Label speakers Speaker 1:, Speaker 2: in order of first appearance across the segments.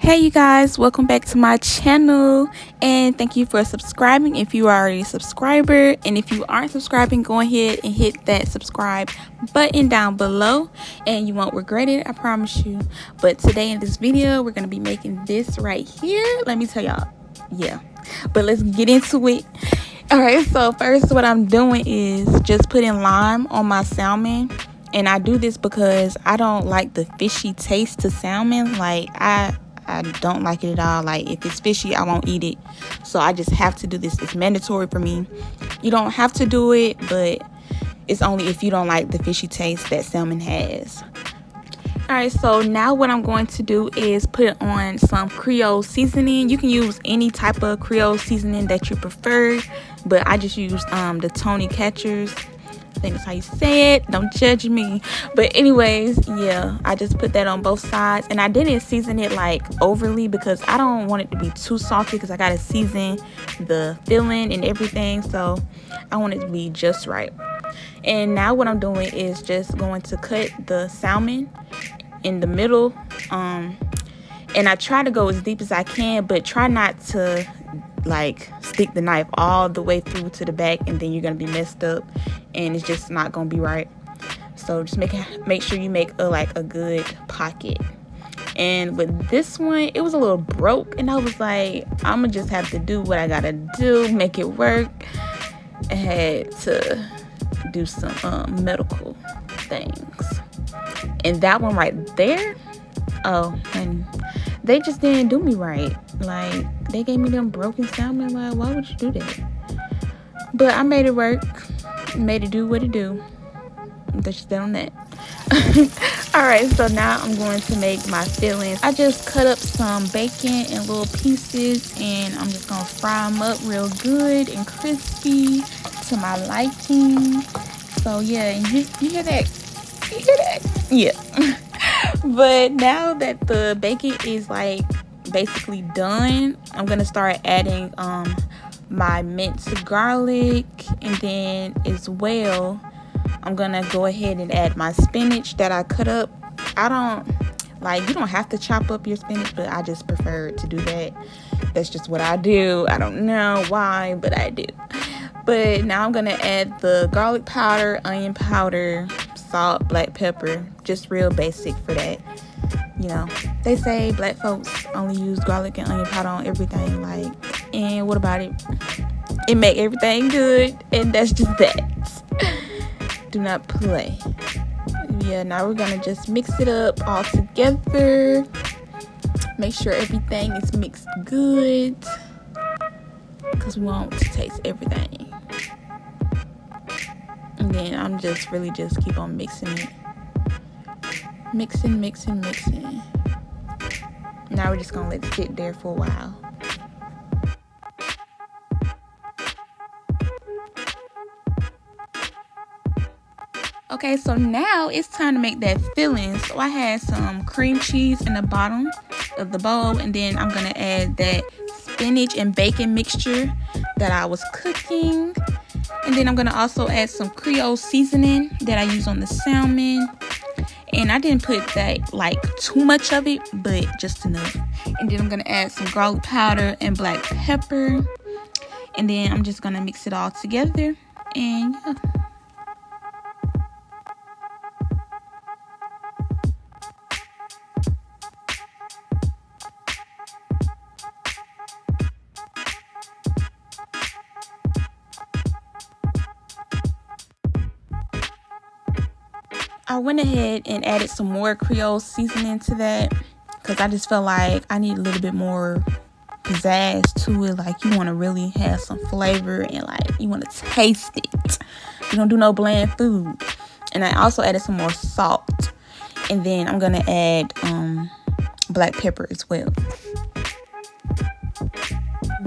Speaker 1: Hey you guys, welcome back to my channel and thank you for subscribing if you are already a subscriber, and if you aren't subscribing, go ahead and hit that subscribe button down below and you won't regret it, I promise you. But today in this video we're going to be making this right here. Let me tell y'all, yeah, but let's get into it. Alright, so first what I'm doing is just putting lime on my salmon. And I do this because I don't like the fishy taste to salmon. Like I don't like it at all. Like if it's fishy, I won't eat it. So I just have to do this. It's mandatory for me. You don't have to do it, but it's only if you don't like the fishy taste that salmon has. Alright, so now what I'm going to do is put on some Creole seasoning. You can use any type of Creole seasoning that you prefer, but I just used the Tony Catchers. I think that's how you say it, don't judge me. But anyways, yeah, I just put that on both sides, and I didn't season it like overly because I don't want it to be too salty, because I gotta season the filling and everything, so I want it to be just right. And now what I'm doing is just going to cut the salmon in the middle, and I try to go as deep as I can, but try not to like stick the knife all the way through to the back, and then you're gonna be messed up and it's just not gonna be right. So just make sure you make a good pocket. And with this one, it was a little broke, and I was like, I'm gonna just have to do what I gotta do, make it work. I had to do some medical things, and that one right there, oh, and they just didn't do me right. Like, they gave me them broken salmon. Like, why would you do that? But I made it work. Made it do what it do. That's just that on that. Alright, so now I'm going to make my fillings. I just cut up some bacon in little pieces, and I'm just going to fry them up real good and crispy to my liking. So, yeah, and you hear that? You hear that? Yeah. But now that the bacon is like basically done, I'm gonna start adding my minced garlic, and then as well I'm gonna go ahead and add my spinach that I cut up. I don't like, you don't have to chop up your spinach, but I just prefer to do that. That's just what I do. I don't know why, but I do. But now I'm gonna add the garlic powder, onion powder, salt, black pepper, just real basic for that. You know, they say black folks only use garlic and onion powder on everything, like, and what about it? It make everything good, and that's just that. Do not play. Yeah, now we're gonna just mix it up all together. Make sure everything is mixed good, because we want to taste everything. And then I'm just really just keep on mixing it. Mixing. Now we're just gonna let it sit there for a while. Okay, so now it's time to make that filling. So I had some cream cheese in the bottom of the bowl, and then I'm gonna add that spinach and bacon mixture that I was cooking. And then I'm gonna also add some Creole seasoning that I use on the salmon. And I didn't put that like too much of it, but just enough. And then I'm gonna add some garlic powder and black pepper. And then I'm just gonna mix it all together. And yeah. I went ahead and added some more Creole seasoning to that, because I just felt like I need a little bit more pizzazz to it. Like, you want to really have some flavor, and like you want to taste it. You don't do no bland food. And I also added some more salt, and then I'm gonna add black pepper as well.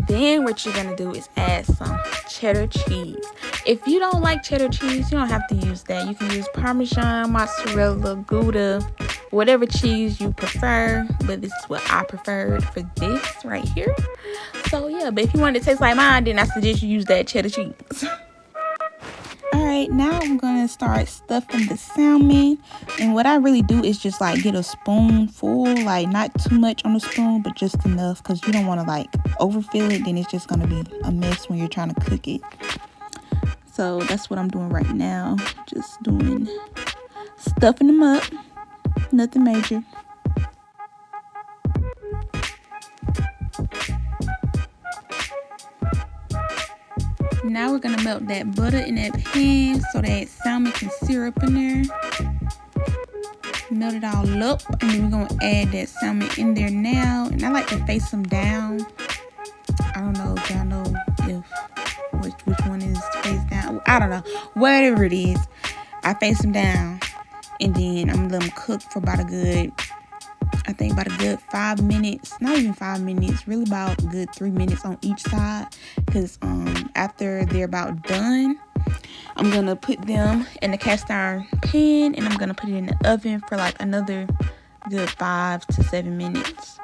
Speaker 1: Then what you're gonna do is add some cheddar cheese. If you don't like cheddar cheese, you don't have to use that. You can use Parmesan, mozzarella, Gouda, whatever cheese you prefer. But this is what I preferred for this right here. So yeah, but if you want it to taste like mine, then I suggest you use that cheddar cheese. Alright, now I'm gonna start stuffing the salmon. And what I really do is just like get a spoonful, like not too much on the spoon, but just enough, because you don't want to like overfill it. Then it's just gonna be a mess when you're trying to cook it. So that's what I'm doing right now. Just stuffing them up. Nothing major. Now we're gonna melt that butter in that pan so that salmon can syrup in there. Melt it all up, and then we're gonna add that salmon in there now. And I like to face them down. I don't know if y'all know which one is face down. I don't know. Whatever it is, I face them down, and then I'm gonna let them cook for about a good 5 minutes. Not even 5 minutes, really about a good 3 minutes on each side. Because after they're about done, I'm gonna put them in the cast iron pan, and I'm gonna put it in the oven for like another good 5 to 7 minutes,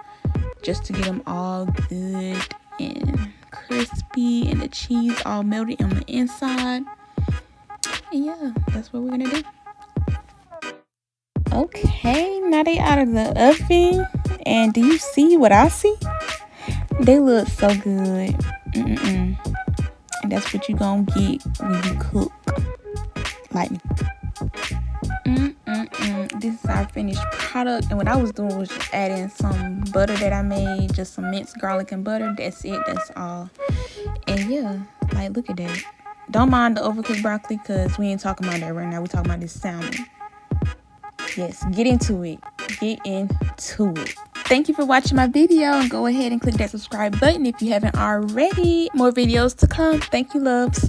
Speaker 1: just to get them all good and crispy and the cheese all melted on the inside. And yeah, that's what we're gonna do. Okay, now they out of the oven, and do you see what I see? They look so good. And that's what you gonna get when you cook like me. This is our finished product, and what I was doing was just adding some butter that I made, just some minced garlic and butter. That's it, that's all. And yeah, like look at that. Don't mind the overcooked broccoli, because we ain't talking about that right now. We're talking about this salmon. Yes, get into it. Thank you for watching my video, and go ahead and click that subscribe button if you haven't already. More videos to come. Thank you, loves.